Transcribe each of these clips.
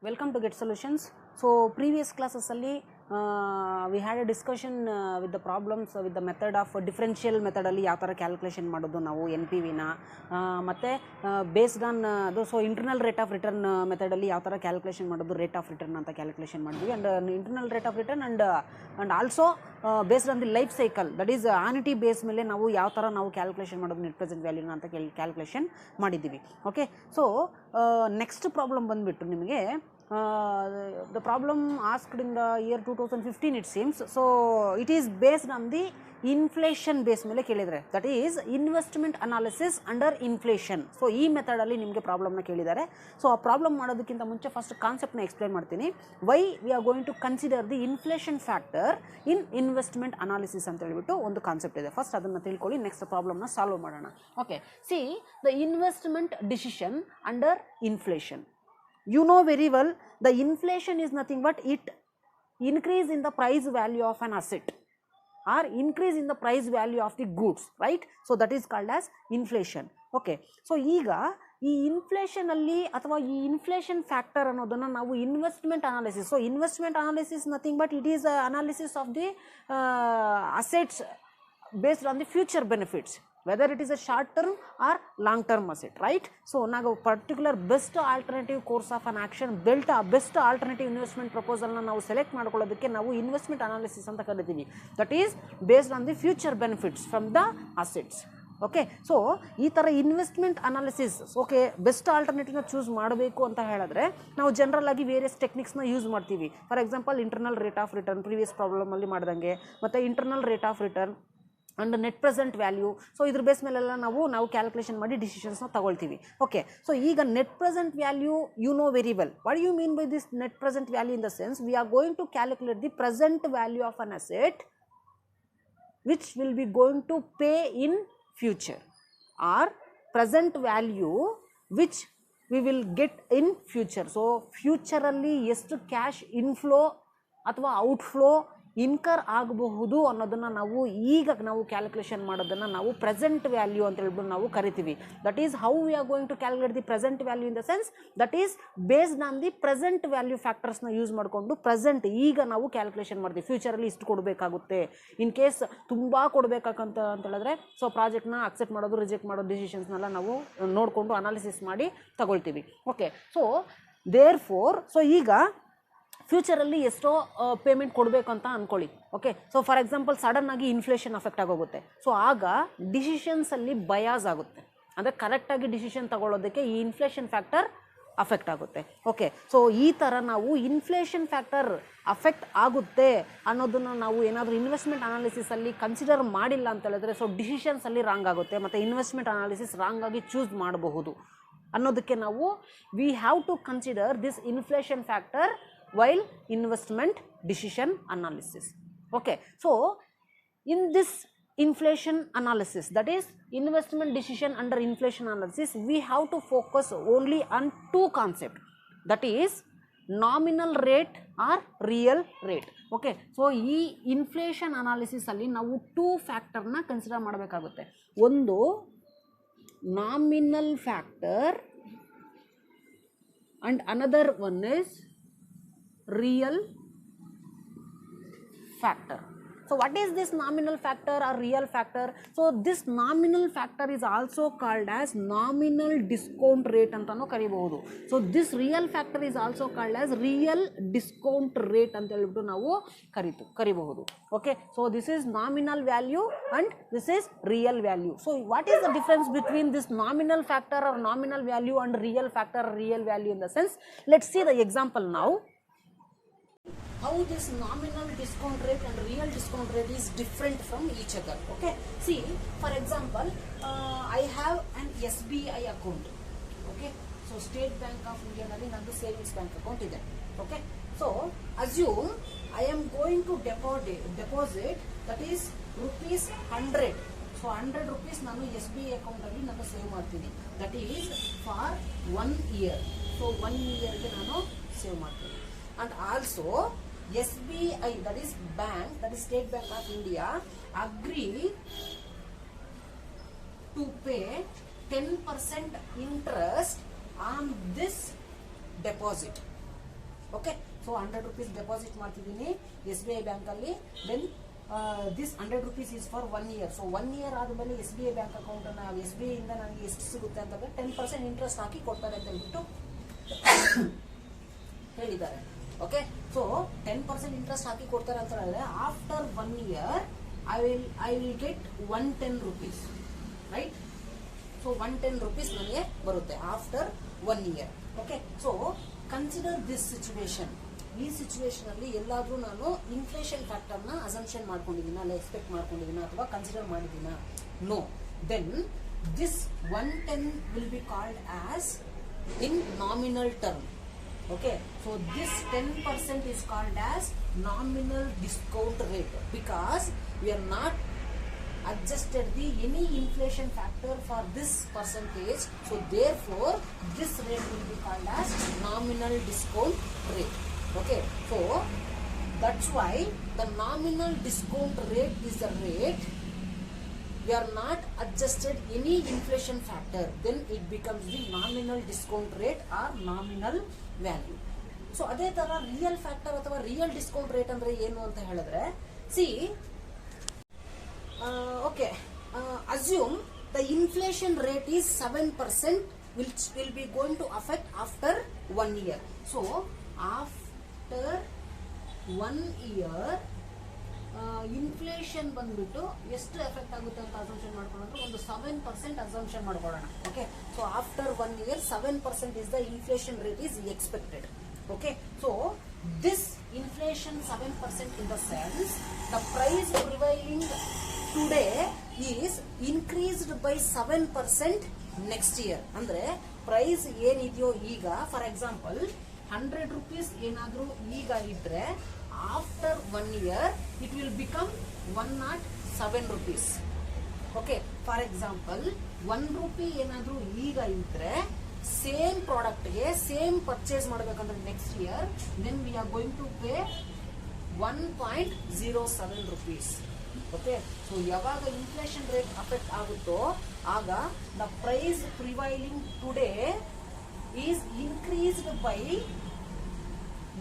Welcome to Get Solutions. So previous classes alli we had a discussion with the problems with the method of differential method alli yav tara calculation madodu ನಾವು NPV ನ ಮತ್ತೆ based on so internal rate of return method alli yav tara calculation madodu rate of return anta calculation ಮಾಡಿದ್ವಿ and internal rate of return and also based on the life cycle, that is annuity base ಮೇಲೆ ನಾವು yav tara ನಾವು calculation madodu net present value ನ anta calculation ಮಾಡಿದ್ವಿ. Okay, so next problem ಬಂದ್ಬಿಟ್ಟು ನಿಮಗೆ the problem asked in the year 2015 it seems. So it is based on the inflation base ಮೇಲೆ ಕೇಳಿದರೆ, that is investment analysis under inflation. So ಈ method ಅಲ್ಲಿ ನಿಮಗೆ problem ನ ಕೇಳಿದ್ದಾರೆ. ಸೊ ಆ ಪ್ರಾಬ್ಲಮ್ ಮಾಡೋದಕ್ಕಿಂತ ಮುಂಚೆ ಫಸ್ಟ್ ಕಾನ್ಸೆಪ್ಟ್ ನ ಎಕ್ಸ್ಪ್ಲೈನ್ ಮಾಡ್ತೀನಿ. Why we are going to consider the inflation factor in investment analysis ಅಂತ ಹೇಳ್ಬಿಟ್ಟು ಒಂದು ಕಾನ್ಸೆಪ್ಟ್ ಇದೆ. ಫಸ್ಟ್ ಅದನ್ನು ತಿಳ್ಕೊಳ್ಳಿ, ನೆಕ್ಸ್ಟ್ ಪ್ರಾಬ್ಲಮ್ ನ ಸಾಲ್ವ್ ಮಾಡೋಣ. Okay, see the investment decision under inflation. You know very well the inflation is nothing but it increase in the price value of an asset or increase in the price value of the goods, right? So that is called as inflation. Okay, so ಈಗ ಈ inflation ಅಲ್ಲಿ ಅಥವಾ ಈ inflation factor ಅನ್ನೋದನ್ನ ನಾವು investment analysis. So investment analysis nothing but it is analysis of the assets based on the future benefits, whether it is a short term or long term asset, right? So now particular best alternative course of an action built a best alternative investment proposal na ನಾವು select ಮಾಡ್ಕೊಳ್ಳೋದಕ್ಕೆ ನಾವು investment analysis ಅಂತ ಕರಿತೀವಿ. That is based on the future benefits from the assets. Okay, so ಈ ಥರ investment analysis okay best ಆಲ್ಟರ್ನೇಟಿವ್ನ choose ಮಾಡಬೇಕು ಅಂತ ಹೇಳಿದ್ರೆ ನಾವು ಜನರಲ್ ಆಗಿ ವೇರಿಯಸ್ ಟೆಕ್ನಿಕ್ಸ್ನ ಯೂಸ್ ಮಾಡ್ತೀವಿ. For example internal rate of return previous ಪ್ರಾಬ್ಲಮಲ್ಲಿ ಮಾಡ್ದಂಗೆ, ಮತ್ತು internal rate of return and net present value. So ಇದ್ರ ಬೇಸ್ ಮೇಲೆಲ್ಲ ನಾವು ಕ್ಯಾಲ್ಕುಲೇಷನ್ ಮಾಡಿ ಡಿಸಿಷನ್ಸ್ನ ತಗೊಳ್ತೀವಿ. ಓಕೆ, ಸೊ ಈಗ net present value you know very well. What you mean by this net present value? In the sense we are going to calculate the present value of an asset which will be going to pay in future or present value which we will get in future. So future alli ಎಷ್ಟು cash inflow ಅಥವಾ outflow incur ಆಗಬಹುದು ಅನ್ನೋದನ್ನು ನಾವು calculation ಮಾಡೋದನ್ನು ನಾವು present value ಅಂತ ಹೇಳ್ಬಿಟ್ಟು ನಾವು ಕರಿತೀವಿ. That is how we are going to calculate the present value in the sense that is based on the present value ಫ್ಯಾಕ್ಟರ್ಸ್ನ ಯೂಸ್ ಮಾಡಿಕೊಂಡು ಪ್ರೆಸೆಂಟ್ ಈಗ ನಾವು ಕ್ಯಾಲ್ಕುಲೇಷನ್ ಮಾಡ್ತೀವಿ. ಫ್ಯೂಚರಲ್ಲಿ ಇಷ್ಟು ಕೊಡಬೇಕಾಗುತ್ತೆ, ಇನ್ ಕೇಸ್ ತುಂಬ ಕೊಡಬೇಕಂತ ಅಂತ ಹೇಳಿದ್ರೆ ಸೊ ಪ್ರಾಜೆಕ್ಟ್ನ ಅಕ್ಸೆಪ್ಟ್ ಮಾಡೋದು ರಿಜೆಕ್ಟ್ ಮಾಡೋ ಡಿಸಿಷನ್ಸ್ನೆಲ್ಲ ನಾವು ನೋಡಿಕೊಂಡು ಅನಾಲಿಸಿಸ್ ಮಾಡಿ ತಗೊಳ್ತೀವಿ. Okay, so there so ಈಗ ಫ್ಯೂಚರಲ್ಲಿ ಎಷ್ಟೋ ಪೇಮೆಂಟ್ ಕೊಡಬೇಕು ಅಂತ ಅಂದ್ಕೊಳ್ಳಿ. Okay, so for example sudden ಆಗಿ ಇನ್ಫ್ಲೇಷನ್ ಅಫೆಕ್ಟ್ ಆಗೋಗುತ್ತೆ. ಸೊ ಆಗ ಡಿಸಿಷನ್ಸಲ್ಲಿ ಬಯಾಸ್ ಆಗುತ್ತೆ, ಅಂದರೆ ಕರೆಕ್ಟಾಗಿ ಡಿಸಿಷನ್ ತಗೊಳ್ಳೋದಕ್ಕೆ ಈ ಇನ್ಫ್ಲೇಷನ್ ಫ್ಯಾಕ್ಟರ್ ಅಫೆಕ್ಟ್ ಆಗುತ್ತೆ. ಓಕೆ, ಸೊ ಈ ಥರ ನಾವು ಇನ್ಫ್ಲೇಷನ್ ಫ್ಯಾಕ್ಟರ್ ಅಫೆಕ್ಟ್ ಆಗುತ್ತೆ ಅನ್ನೋದನ್ನು ನಾವು ಏನಾದರೂ ಇನ್ವೆಸ್ಟ್ಮೆಂಟ್ ಅನಾಲಿಸಿಸಲ್ಲಿ ಕನ್ಸಿಡರ್ ಮಾಡಿಲ್ಲ ಅಂತ ಹೇಳಿದ್ರೆ ಸೊ ಡಿಸಿಷನ್ಸಲ್ಲಿ ರಾಂಗ್ ಆಗುತ್ತೆ ಮತ್ತು ಇನ್ವೆಸ್ಟ್ಮೆಂಟ್ ಅನಾಲಿಸಿಸ್ ರಾಂಗ್ ಆಗಿ ಚೂಸ್ ಮಾಡಬಹುದು ಅನ್ನೋದಕ್ಕೆ ನಾವು we have to consider this inflation factor while investment decision analysis. Okay, so in this inflation analysis, that is investment decision under inflation analysis, we have to focus only on two concepts, that is nominal rate or real rate. Okay, so ಈ inflation analysis ಅಲ್ಲಿ ನಾವು two factor ನ consider ಮಾಡಬೇಕಾಗುತ್ತೆ. ಒಂದು nominal factor and another one is real factor. So what is this nominal factor or real factor? So this nominal factor is also called as nominal discount rate antano kariಬಹುದು. So this real factor is also called as real discount rate anta helbiಟ್ಟು ನಾವು ಕರಿಬಹುದು. Okay, so this is nominal value and this is real value. So what is the difference between this nominal factor or nominal value and real factor or real value? In the sense, let's see the example now. How this nominal discount rate and real discount rate is different from each other. Okay, see, for example, I have an SBI account. Okay, so State Bank of India nalli nandu savings bank account ide. Okay, so assume I am going to deposit that is rupees 100. So 100 rupees nanu SBI account alli nanu save ಮಾಡ್ತೀನಿ. That is for 1 year. So 1 year ಗೆ ನಾನು save ಮಾಡ್ತೀನಿ. And also SBI, that is bank, that is State Bank of India, agree to pay 10% interest on this deposit. Okay. So 100 rupees deposit ಮಾಡ್ತಿದ್ದೀನಿ SBI ಬ್ಯಾಂಕಲ್ಲಿ. Then this 100 rupees is for 1 year. So 1 year ಆದಮೇಲೆ SBI bank account SBI ಇಂದ ನನಗೆ ಎಷ್ಟು ಸಿಗುತ್ತೆ ಅಂತಂದ್ರೆ 10% interest ಹಾಕಿ ಕೊಡ್ತಾರೆ ಅಂತ ಹೇಳ್ಬಿಟ್ಟು ಹೇಳಿದ್ದಾರೆ. ಓಕೆ. ಸೊ 10% ಇಂಟ್ರೆಸ್ಟ್ ಹಾಕಿ ಕೊಡ್ತಾರೆ ಅಂತ ಹೇಳಿದ್ರೆ after 1 year I will get 110 rupees, right? So 110 rupees ನನಗೆ ಬರುತ್ತೆ after 1 year. Okay. So consider this situation. ಈ ಸಿಚುವೇಶನ್ ಅಲ್ಲಿ ಎಲ್ಲಾದ್ರೂ ನಾನು ಇನ್ಫ್ಲೇಷನ್ ಫ್ಯಾಕ್ಟರ್ ನ ಅಸಂಪ್ಷನ್ ಮಾಡ್ಕೊಂಡಿದ್ದೀನ, ಅಲ್ಲ ಎಕ್ಸ್ಪೆಕ್ಟ್ ಮಾಡ್ಕೊಂಡಿದ್ದೀನ ಅಥವಾ ಕನ್ಸಿಡರ್ ಮಾಡಿದ್ದೀನ? No. Then this 110 will be called as in nominal term. Okay, so this 10% is called as nominal discount rate because we are not adjusted the any inflation factor for this percentage. So therefore this rate will be called as nominal discount rate. Okay, so that's why the nominal discount rate is the rate we are not adjusted any inflation factor, then it becomes the nominal discount rate or nominal value. So ಅದೇ ತರ real factor ಅಥವಾ real discount rate ಅಂದ್ರೆ ಏನು ಅಂತ ಹೇಳಿದ್ರೆ, C okay, assume the inflation rate is 7% which will be going to affect after 1 year. So after 1 year inflation ಬಂದ್ಬಿಟ್ಟು ಎಷ್ಟು effect ಆಗುತ್ತೆ ಅಂತ ಅಸಂಪ್ಷನ್ ಮಾಡ್ಕೊಂಡ್ರೆ ಒಂದು 7% ಅಸಂಪ್ಷನ್ ಮಾಡ್ಕೊಳ್ಳೋಣ. Okay. So after 1 year 7% is the inflation rate is expected. Okay. So this inflation 7% in the sense the price prevailing today is increased by 7% next year. ಅಂದ್ರೆ price ಏನಿದೆಯೋ ಈಗ, ಫಾರ್ ಎಕ್ಸಾಂಪಲ್ 100 rupees ಏನಾದ್ರೂ ಈಗ ಇದ್ರೆ after 1 year it will become 107 rupees. Okay. For example 1 rupee ಏನಾದ್ರೂ ಈಗ ಇದ್ರೆ same product ಗೆ ಸೇಮ್ ಪರ್ಚೇಸ್ ಮಾಡಬೇಕಂದ್ರೆ next year then we are going to pay 1.07 rupees. Okay. So ಯಾವಾಗ ಇನ್ಫ್ಲೇಷನ್ ರೇಟ್ ಅಫೆಕ್ಟ್ ಆಗುತ್ತೋ ಆಗ the price prevailing today is increased by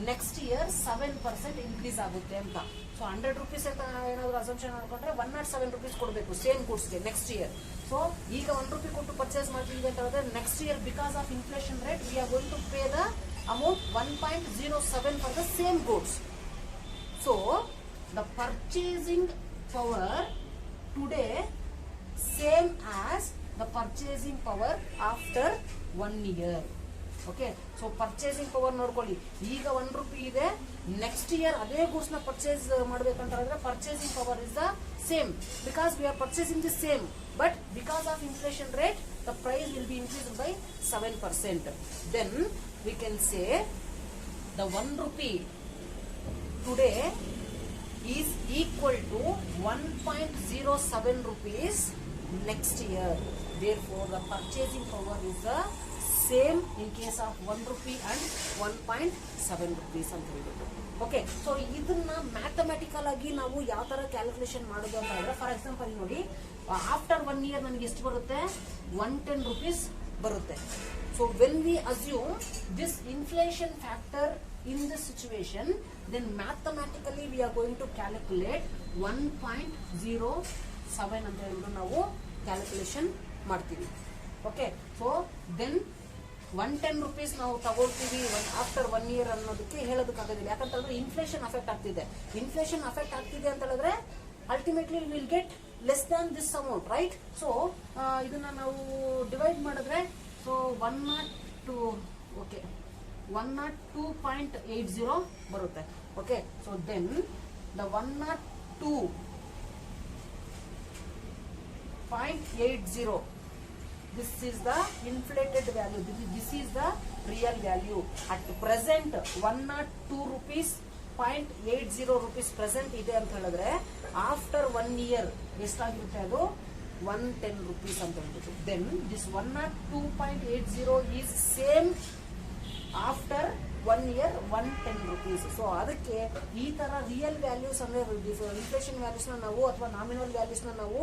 next year 7% increase ಆಗುತ್ತೆ ಅಂತ. ಸೊ 100 rupees ಅಂತ ಏನಾದ್ರು ಅಸಂಪ್ಷನ್ ಮಾಡ್ಕೊಂಡ್ರೆ 107 rupees ಕೊಡಬೇಕು ಸೇಮ್ ಗೂಡ್ಸ್ಗೆ ನೆಕ್ಸ್ಟ್ ಇಯರ್. ಸೊ ಈಗ 1 ರೂಪಿ ಕೊಟ್ಟು ಪರ್ಚೇಸ್ ಮಾಡ್ತೀವಿ ಅಂತ ಹೇಳಿದ್ರೆ next year because of inflation rate we are going to pay the amount 1.07 for the same goods. So the purchasing power today same as the purchasing power after 1 year. Okay. So purchasing power ನೋಡ್ಕೊಳ್ಳಿ, ಈಗ 1 rupee ಇದೆ, next year ಅದೇ goods ನ purchase ಮಾಡ್ಬೇಕಂತ ಹೇಳಿದ್ರೆ purchasing power is the same because we are purchasing the same, but because of inflation rate the price will be increased by 7%. Then we can say the 1 rupee today is equal to 1.07 rupees next year. Therefore the purchasing power is the same in case of 1 rupee and 1.7 rupees ಅಂತ ಹೇಳ್ಬಿಟ್ಟು. Okay. So ಇದನ್ನ mathematical ಆಗಿ ನಾವು ಯಾವ ತರ calculation ಮಾಡೋದು ಅಂತ ಹೇಳಿದ್ರೆ, ಫಾರ್ ಎಕ್ಸಾಂಪಲ್ ನೋಡಿ, ಆಫ್ಟರ್ 1 year ನನಗೆ ಎಷ್ಟು ಬರುತ್ತೆ? 110 rupees ಬರುತ್ತೆ. So when we assume this inflation factor in this situation, then mathematically we are going to calculate 1.07 ಅಂತ ಹೇಳಿದ್ರು ನಾವು ಕ್ಯಾಲ್ಕುಲೇಷನ್ ಮಾಡ್ತೀವಿ. ಓಕೆ. ಸೊ ದೆನ್ 110 rupees ನಾವು ತಗೊಳ್ತೀವಿ ಆಫ್ಟರ್ 1 year ಅನ್ನೋದಕ್ಕೆ ಹೇಳೋದಕ್ಕಾಗೋದಿಲ್ಲ. ಯಾಕಂತ ಹೇಳಿದ್ರೆ ಇನ್ಫ್ಲೇಷನ್ ಅಫೆಕ್ಟ್ ಆಗ್ತಿದೆ. ಇನ್ಫ್ಲೇಷನ್ ಅಫೆಕ್ಟ್ ಆಗ್ತಿದೆ ಅಂತ ಹೇಳಿದ್ರೆ ultimately will get less than this amount, right? So ಇದನ್ನ ನಾವು ಡಿವೈಡ್ ಮಾಡಿದ್ರೆ ಸೊ 102 ಓಕೆ 102.80 ಬರುತ್ತೆ. Okay. So then the 102.80 this is the inflated value, this is the real value. At present 102 rupees 0.80 rupees present ಇದೆ ಅಂತ ಹೇಳಿದ್ರೆ after 1 year ಎಷ್ಟಾಗಿರುತ್ತೆ? ಅದು 110 rupees ಅಂತ ಹೇಳ್ಬಿಟ್ಟು. Then this 102.80 is same after 1 year 110 rupees. So ಅದಕ್ಕೆ ಈ ತರ ರಿಯಲ್ ವ್ಯಾಲ್ಯೂಸ್ ಅಂದ್ರೆ ಇನ್ಫ್ಲೇಷನ್ ವ್ಯಾಲ್ಯೂಸ್ ನ ನಾವು ಅಥವಾ ನಾಮಿನಲ್ ವ್ಯಾಲ್ಯೂಸ್ ನ ನಾವು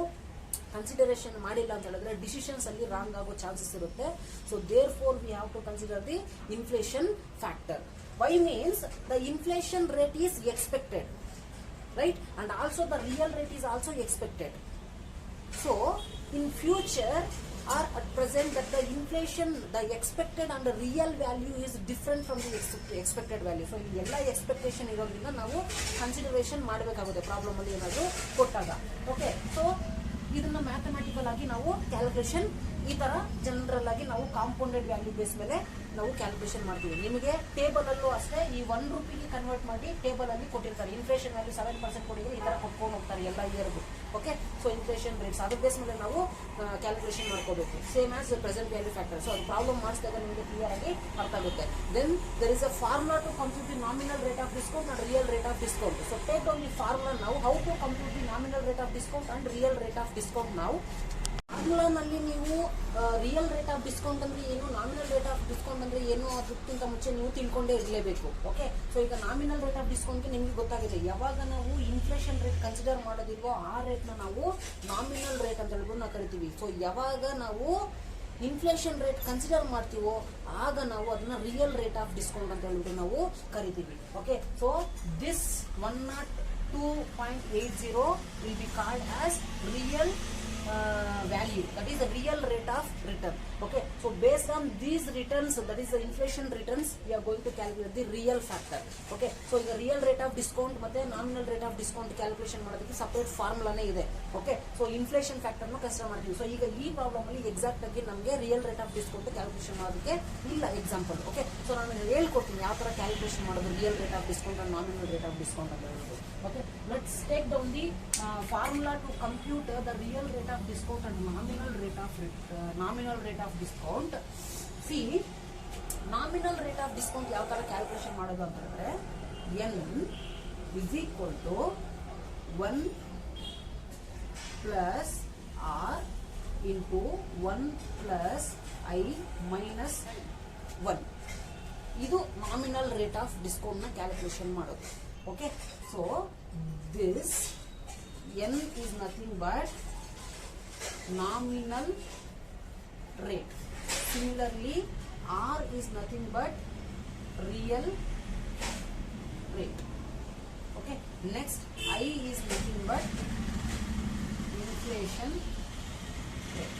ಕನ್ಸಿಡರೇಷನ್ ಮಾಡಿಲ್ಲ ಅಂತ ಹೇಳಿದ್ರೆ ಡಿಸಿಷನ್ಸ್ ಅಲ್ಲಿ ರಾಂಗ್ ಆಗೋ ಚಾನ್ಸಸ್ ಇರುತ್ತೆ. So there we have to consider the inflation factor. Y means the inflation rate is expected, right? And also the real rate is also expected. So in future or at present that the inflation, the expected and the real value is different from the expected value. So ಈ ಎಲ್ಲ expectation ಇರೋದ್ರಿಂದ ನಾವು consideration ಮಾಡಬೇಕಾಗುತ್ತೆ problem ಅಲ್ಲಿ ಏನಾದರೂ ಕೊಟ್ಟಾಗ. Okay, so ಇದನ್ನ mathematical ಆಗಿ ನಾವು ಕ್ಯಾಲ್ಕುಲೇಷನ್ ಈ ತರ ಜನರಲ್ ಆಗಿ ನಾವು ಕಾಂಪೌಂಡೆಡ್ ವ್ಯಾಲ್ಯೂ ಬೇಸ್ ಮೇಲೆ ನಾವು ಕ್ಯಾಲ್ಕುಲೇಷನ್ ಮಾಡ್ತೀವಿ. ನಿಮಗೆ ಟೇಬಲ್ ಅಲ್ಲೂ ಅಷ್ಟೇ ಈ 1 ರೂಪಿಗೆ ಕನ್ವರ್ಟ್ ಮಾಡಿ ಟೇಬಲ್ ಅಲ್ಲಿ ಕೊಟ್ಟಿರ್ತಾರೆ. ಇನ್ಫ್ಲೇಷನ್ ವ್ಯಾಲ್ಯೂ 7% ಕೊಟ್ಟಿದ್ರೆ ಈ ತರ ಕೊಟ್ಕೊಂಡು ಹೋಗ್ತಾರೆ ಎಲ್ಲ ಇಯರ್ಗೂ. ಓಕೆ, ಸೊ ಇನ್ಫ್ಲೇಷನ್ ರೇಟ್ಸ್ ಅದ್ರ ಬೇಸ್ ಮೇಲೆ ನಾವು ಕ್ಯಾಲ್ಕುಲೇಷನ್ ಮಾಡ್ಕೋಬೇಕು, same as present value factor. So ಅದು ಪ್ರಾಬ್ಲಮ್ ಮಾಡಿಸಿದಾಗ ನಿಮಗೆ ಕ್ಲಿಯರ್ ಆಗಿ ಅರ್ಥ ಆಗುತ್ತೆ. Then there is a formula to compute the nominal rate of discount and real rate of discount. So take down the formula ನಾವು how to compute the nominal rate of discount and real rate of discount. ನಾವು ಫಾರ್ಮುಲಾನಲ್ಲಿ ನೀವು real rate of discount ಅಂದ್ರೆ ಏನು, nominal rate of discount ಅಂದ್ರೆ ಏನು ಅದಕ್ಕಿಂತ ಮುಂಚೆ ನೀವು ತಿಳ್ಕೊಂಡೇ ಇರಲೇಬೇಕು. ಓಕೆ, ಸೊ ಈಗ ನಾಮಿನಲ್ ರೇಟ್ ಆಫ್ ಡಿಸ್ಕೌಂಟ್ಗೆ ನಿಮಗೆ ಗೊತ್ತಾಗಿದೆ. ಯಾವಾಗ ನಾವು ಇನ್ಫ್ಲೇಷನ್ ರೇಟ್ ಕನ್ಸಿಡರ್ ಮಾಡೋದಿಲ್ವೋ ಆ ರೇಟ್ನ ನಾವು ನಾಮಿನಲ್ ರೇಟ್ ಅಂತ ಹೇಳ್ಬಿಟ್ಟು ನಾವು ಕರಿತೀವಿ. ಸೊ ಯಾವಾಗ ನಾವು ಇನ್ಫ್ಲೇಷನ್ ರೇಟ್ ಕನ್ಸಿಡರ್ ಮಾಡ್ತೀವೋ ಆಗ ನಾವು ಅದನ್ನ ರಿಯಲ್ ರೇಟ್ ಆಫ್ ಡಿಸ್ಕೌಂಟ್ ಅಂತ ಹೇಳ್ಬಿಟ್ಟು ನಾವು ಕರಿತೀವಿ. Okay, so this 102.80 will be called as real value, that is the real rate of return. Okay, so based on these returns, that is the inflation returns, we are going to calculate the real factor. Okay, so ಈಗ real rate of discount ಮತ್ತೆ nominal rate of discount calculation ಮಾಡೋದಕ್ಕೆ separate ಫಾರ್ಮುಲಾನೇ ಇದೆ. Okay, so inflation factor ನ consider ಮಾಡ್ತೀವಿ. So ಈಗ ಈ problem ಅಲ್ಲಿ exact ಆಗಿ ನಮಗೆ real rate of discount calculation ಮಾಡೋದಕ್ಕೆ ಇಲ್ಲ ಎಕ್ಸಾಂಪಲ್. ಓಕೆ, ಸೊ ನಾನು ಹೇಳ್ಕೊಡ್ತೀನಿ ಯಾವ ತರ ಕ್ಯಾಲ್ಕುಲೇಷನ್ ಮಾಡೋದು real rate of discount and nominal rate of discount ಅಂತ ಹೇಳೋದು. Okay, let's take down the formula to compute the real rate of discount and nominal rate of discount. See, nominal rate of discount ಯಾವ ತರ calculation ಮಾಡೋದು ಅಂತಂದ್ರೆ n is equal to 1 plus r into 1 plus I minus 1. ಇದು nominal rate of discount ನ calculation ಮಾಡೋದು. Okay, so this n is nothing but nominal rate. Similarly, r is nothing but real rate. Okay, next I is nothing but inflation rate.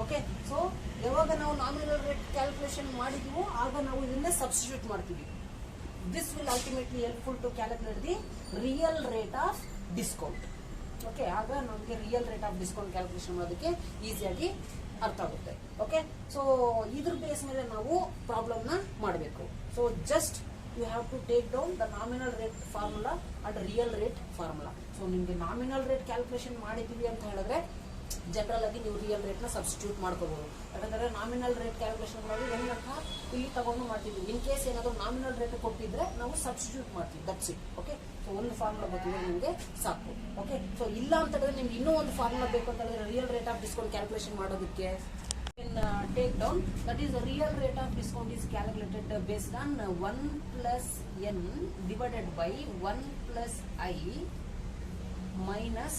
Okay, so ಯಾವಾಗ ನಾವು nominal rate calculation ಮಾಡಿದೀವೋ ಆಗ ನಾವು ಇದನ್ನ substitute ಮಾಡ್ತೀವಿ. This will ultimately helpful to calculate the real rate of discount. Okay, ಆಗ ನಮಗೆ real rate of discount calculation ಮಾಡೋದಕ್ಕೆ ಈಸಿಯಾಗಿ ಅರ್ಥ ಆಗುತ್ತೆ. ಓಕೆ, ಸೊ ಇದ್ರ ಬೇಸ್ ಮೇಲೆ ನಾವು ಪ್ರಾಬ್ಲಮ್ನ ಮಾಡಬೇಕು. So just you have to take down the nominal rate formula and real rate formula. So ನಿಮಗೆ ನಾಮಿನಲ್ ರೇಟ್ ಕ್ಯಾಲ್ಕುಲೇಷನ್ ಮಾಡಿದ್ದೀವಿ ಅಂತ ಹೇಳಿದ್ರೆ ಜನರಲ್ ಆಗಿ ನೀವು ರಿಯಲ್ ರೇಟ್ನ ಸಬ್ಸ್ಟಿಟ್ಯೂಟ್ ಮಾಡ್ಕೋಬಹುದು. ಯಾಕಂದ್ರೆ ನಾಮಿನಲ್ ರೇಟ್ ಕ್ಯಾಲ್ಕುಲೇಷನ್ ಮಾಡಿ ಹೆಂಗಂತ ಇಲ್ಲಿ ತಗೊಂಡು ಮಾಡ್ತೀವಿ. ಇನ್ ಕೇಸ್ ಏನಾದರೂ ನಾಮಿನಲ್ ರೇಟ್ ಕೊಟ್ಟಿದ್ರೆ ನಾವು ಸಬ್ಸ್ಟಿಟ್ಯೂಟ್ ಮಾಡ್ತೀವಿ, ದಟ್ಸ್ ಇಟ್. ಓಕೆ, ಸೊ ಒಂದು ಫಾರ್ಮುಲಾ ಗೊತ್ತಿದ್ರೆ ನಿಮಗೆ ಸಾಕು. ಓಕೆ, ಸೊ ಇಲ್ಲ ಅಂತ ಹೇಳಿದ್ರೆ ನಿಮ್ಗೆ ಇನ್ನೂ ಒಂದು ಫಾರ್ಮುಲಾ ಬೇಕು ಅಂತ ಹೇಳಿದ್ರೆ real rate of discount calculation ಮಾಡೋದಕ್ಕೆ take down, that is the real rate of discount is calculated based on 1 plus n divided by 1 plus I minus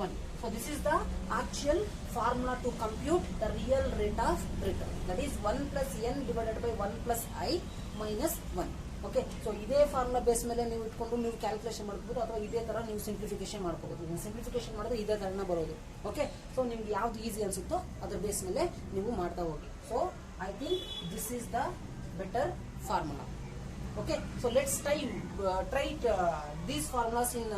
1. So this is the actual formula to compute the real rate of return, that is 1 plus n divided by 1 plus I minus 1. Okay, so ಇದೇ formula base ಮೇಲೆ ನೀವು ಇಟ್ಕೊಂಡು ನೀವು calculation ಮಾಡ್ಬೋದು ಅಥವಾ ಇದೇ ತರ ನೀವು ಸಿಂಪ್ಲಿಫಿಕೇಶನ್ ಮಾಡ್ಕೋಬಹುದು. ಸಿಂಪ್ಲಿಫಿಕೇಶನ್ ಮಾಡಿದ್ರೆ ಇದೇ ತರನ ಬರೋದು. ಓಕೆ, ಸೊ ನಿಮ್ಗೆ ಯಾವ್ದು ಈಸಿ ಅನ್ಸುತ್ತೋ ಅದ್ರ ಬೇಸ್ ಮೇಲೆ ನೀವು ಮಾಡ್ತಾ ಹೋಗಿ. So I think this is the better formula. Okay, so let's try these formulas in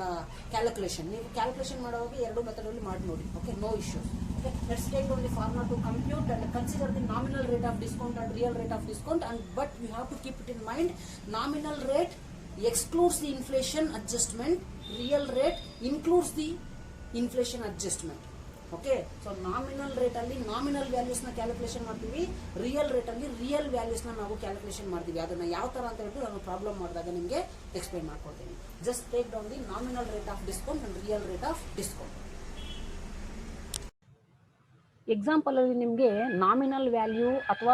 calculation. ನೀವು ಕ್ಯಾಲ್ಕುಲೇಷನ್ ಮಾಡುವಾಗ ಎರಡು ಮೆಥಡ್ ಅಲ್ಲಿ ಮಾಡಿ ನೋಡಿ. Okay, no issues. Okay, let's take down the formula to compute and consider the nominal rate of discount and real rate of discount. And but you have to keep it in mind, nominal rate excludes the inflation adjustment, real rate includes the inflation adjustment. Okay, so nominal rate ಅಲ್ಲಿ nominal values ನ calculation ಮಾಡ್ತೀವಿ, real rate ಅಲ್ಲಿ real values ನ ನಾವು calculation ಮಾಡ್ತೀವಿ. ಅದನ್ನ ಯಾವ ತರ ಅಂತ ಹೇಳ್ಬಿಟ್ಟು ನಾನು ಪ್ರಾಬ್ಲಮ್ ಮಾಡಿದಾಗ ನಿಮಗೆ ಎಕ್ಸ್ಪ್ಲೈನ್ ಮಾಡ್ಕೊಡ್ತೀನಿ. Just take down the nominal rate of discount and real rate of discount. Example ಅಲ್ಲಿ ನಿಮಗೆ ನಾಮಿನಲ್ ವ್ಯಾಲ್ಯೂ ಅಥವಾ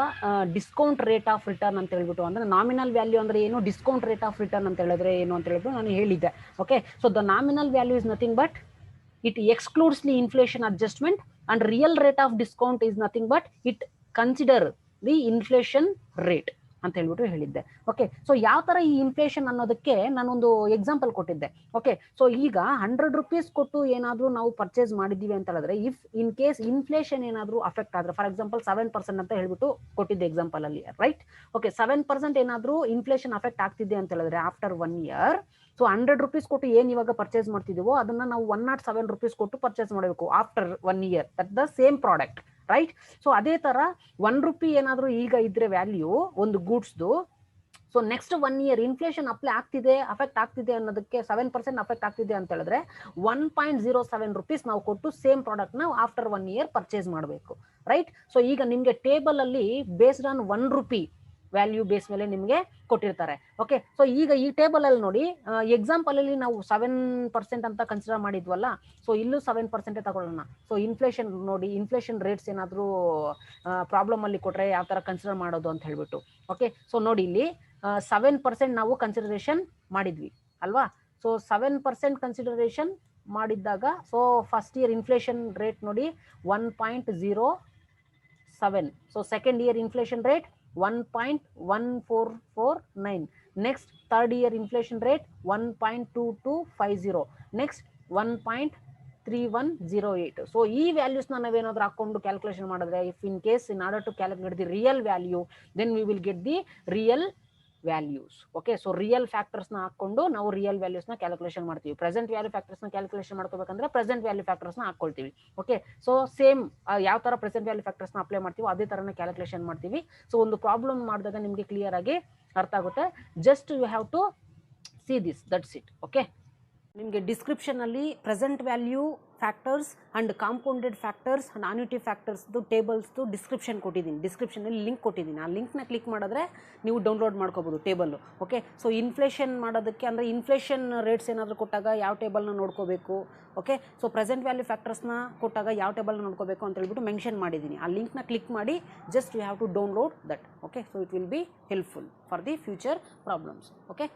ಡಿಸ್ಕೌಂಟ್ ರೇಟ್ ಆಫ್ ರಿಟರ್ನ್ ಅಂತ ಹೇಳ್ಬಿಟ್ಟು, ಅಂದ್ರೆ ನಾಮಿನಲ್ ವ್ಯಾಲ್ಯೂ ಅಂದ್ರೆ ಏನು, ಡಿಸ್ಕೌಂಟ್ ರೇಟ್ ಆಫ್ ರಿಟರ್ನ್ ಅಂತ ಹೇಳಿದ್ರೆ ಏನು ಅಂತ ಹೇಳ್ಬಿಟ್ಟು ನಾನು ಹೇಳಿದ್ದೆ. Okay, so the nominal value is nothing but it excludes the inflation adjustment, and real rate of discount is nothing but it consider the inflation rate. ಅಂತ ಹೇಳ್ಬಿಟ್ಟು ಹೇಳಿದ್ದೆ. ಓಕೆ, ಸೊ ಯಾವ ಥರ ಈ ಇನ್ಫ್ಲೇಷನ್ ಅನ್ನೋದಕ್ಕೆ ನಾನೊಂದು ಎಕ್ಸಾಂಪಲ್ ಕೊಟ್ಟಿದ್ದೆ. ಓಕೆ, ಸೊ ಈಗ 100 ರೂಪೀಸ್ ಕೊಟ್ಟು ಏನಾದರೂ ನಾವು ಪರ್ಚೇಸ್ ಮಾಡಿದ್ದೀವಿ ಅಂತ ಹೇಳಿದ್ರೆ, ಇಫ್ ಇನ್ ಕೇಸ್ ಇನ್ಫ್ಲೇಷನ್ ಏನಾದರೂ ಅಫೆಕ್ಟ್ ಆದರೆ, ಫಾರ್ ಎಕ್ಸಾಂಪಲ್ 7% ಅಂತ ಹೇಳ್ಬಿಟ್ಟು ಕೊಟ್ಟಿದ್ದೆ ಎಕ್ಸಾಂಪಲ್ ಅಲ್ಲಿ, ರೈಟ್? ಓಕೆ, 7% ಏನಾದರೂ ಇನ್ಫ್ಲೇಷನ್ ಅಫೆಕ್ಟ್ ಆಗ್ತಿದೆ ಅಂತ ಹೇಳಿದ್ರೆ ಆಫ್ಟರ್ 1 ಇಯರ್, ಸೊ 100 ರೂಪೀಸ್ ಕೊಟ್ಟು ಏನು ಇವಾಗ ಪರ್ಚೇಸ್ ಮಾಡ್ತಿದ್ದೀವೋ ಅದನ್ನ ನಾವು 107 ರೂಪೀಸ್ ಕೊಟ್ಟು ಪರ್ಚೇಸ್ ಮಾಡಬೇಕು after 1 year, that the same product, right? So ಅದೇ ತರ 1 ರೂಪಿ ಏನಾದರೂ ಈಗ ಇದ್ರೆ ವ್ಯಾಲ್ಯೂ ಒಂದು ಗೂಡ್ಸ್ದು, so next 1 year inflation affect ಆಗ್ತಿದೆ ಅನ್ನೋದಕ್ಕೆ 7% ಅಫೆಕ್ಟ್ ಆಗ್ತಿದೆ ಅಂತ ಹೇಳಿದ್ರೆ 1.07 ರೂಪೀಸ್ ನಾವು ಕೊಟ್ಟು ಸೇಮ್ ಪ್ರಾಡಕ್ಟ್ ನ ಆಫ್ಟರ್ 1 ಇಯರ್ ಪರ್ಚೇಸ್ ಮಾಡಬೇಕು, ರೈಟ್? ಸೊ ಈಗ ನಿಮ್ಗೆ ಟೇಬಲ್ ಅಲ್ಲಿ based on 1 rupee value base ಮೇಲೆ ನಿಮಗೆ ಕೊಟ್ಟಿರ್ತಾರೆ. ಓಕೆ, ಸೊ ಈಗ ಈ ಟೇಬಲ್ ಅಲ್ಲಿ ನೋಡಿ, ಎಕ್ಸಾಂಪಲ್ ಅಲ್ಲಿ ನಾವು 7% ಅಂತ ಕನ್ಸಿಡರ್ ಮಾಡಿದ್ವಲ್ಲ, ಸೊ ಇಲ್ಲೂ 7% ತಗೊಳ್ಳೋಣ. ಸೊ ಇನ್ಫ್ಲೇಷನ್ ನೋಡಿ, ಇನ್ಫ್ಲೇಷನ್ ರೇಟ್ಸ್ ಏನಾದರೂ ಪ್ರಾಬ್ಲಮ್ ಅಲ್ಲಿ ಕೊಟ್ರೆ ಯಾವ ತರ ಕನ್ಸಿಡರ್ ಮಾಡೋದು ಅಂತ ಹೇಳ್ಬಿಟ್ಟು. ಓಕೆ, ಸೊ ನೋಡಿ ಇಲ್ಲಿ 7% ನಾವು ಕನ್ಸಿಡರೇಷನ್ ಮಾಡಿದ್ವಿ ಅಲ್ವಾ? ಸೊ 7% ಕನ್ಸಿಡರೇಷನ್ ಮಾಡಿದ್ದಾಗ, so first year inflation rate ನೋಡಿ 1.07. So second year inflation rate 1.1449. next third year inflation rate 1.2250. next 1.3108. so ಈ ವ್ಯಾಲ್ಯೂಸ್ ನಾವೇನಾದ್ರೂ ಹಾಕೊಂಡು ಕ್ಯಾಲ್ಕುಲೇಷನ್ ಮಾಡಿದ್ರೆ, if in case in order to calculate the real value, then we will get the real values. Okay, so real factors ನ ಹಾಕೊಂಡು ನಾವು real values ನ calculation ಮಾಡ್ತೀವಿ. Present value factors ನ ಕ್ಯಾಲ್ಕುಲೇಷನ್ ಮಾಡ್ಕೋಬೇಕಂದ್ರೆ ಪ್ರೆಸೆಂಟ್ ವ್ಯಾಲ್ಯೂ ಫ್ಯಾಕ್ಟರ್ಸ್ ನ ಹಾಕೊಳ್ತೀವಿ. Okay, so same ಯಾವ ತರ ಪ್ರೆಸೆಂಟ್ ವ್ಯಾಲ್ಯೂ ಫ್ಯಾಕ್ಟರ್ಸ್ ನ ಅಪ್ಲೈ ಮಾಡ್ತೀವಿ ಅದೇ ತರನೇ ಕ್ಯಾಲ್ಕುಲೇಷನ್ ಮಾಡ್ತೀವಿ. ಸೊ ಒಂದು ಪ್ರಾಬ್ಲಮ್ ಮಾಡಿದಾಗ ನಿಮಗೆ ಕ್ಲಿಯರ್ ಆಗಿ ಅರ್ಥ ಆಗುತ್ತೆ. Just you have to see this, that's it. Okay, ನಿಮಗೆ ಡಿಸ್ಕ್ರಿಪ್ಷನ್ ಅಲ್ಲಿ present value factors and compounded factors and annuity ಫ್ಯಾಕ್ಟರ್ಸ್ದು ಟೇಬಲ್ಸ್ದು ಡಿಸ್ಕ್ರಿಪ್ಷನ್ ಕೊಟ್ಟಿದ್ದೀನಿ. ಡಿಸ್ಕ್ರಿಪ್ಷನಲ್ಲಿ ಲಿಂಕ್ ಕೊಟ್ಟಿದ್ದೀನಿ. ಆ ಲಿಂಕ್ನ ಕ್ಲಿಕ್ ಮಾಡಿದ್ರೆ ನೀವು ಡೌನ್ಲೋಡ್ ಮಾಡ್ಕೋಬೋದು ಟೇಬಲ್ಲು. ಓಕೆ, ಸೊ ಇನ್ಫ್ಲೇಷನ್ ಮಾಡೋದಕ್ಕೆ ಅಂದರೆ ಇನ್ಫ್ಲೇಷನ್ ರೇಟ್ಸ್ ಏನಾದರೂ ಕೊಟ್ಟಾಗ ಯಾವ ಟೇಬಲ್ನ ನೋಡ್ಕೋಬೇಕು, ಓಕೆ, ಸೊ ಪ್ರೆಸೆಂಟ್ ವ್ಯಾಲ್ಯೂ ಫ್ಯಾಕ್ಟರ್ಸ್ನ ಕೊಟ್ಟಾಗ ಯಾವ ಟೇಬಲ್ನ ನೋಡ್ಕೋಬೇಕು ಅಂತ ಹೇಳ್ಬಿಟ್ಟು ಮೆನ್ಷನ್ ಮಾಡಿದ್ದೀನಿ. ಆ ಲಿಂಕ್ನ ಕ್ಲಿಕ್ ಮಾಡಿ just you have to download that. Okay, so it will be helpful for the future problems. Okay.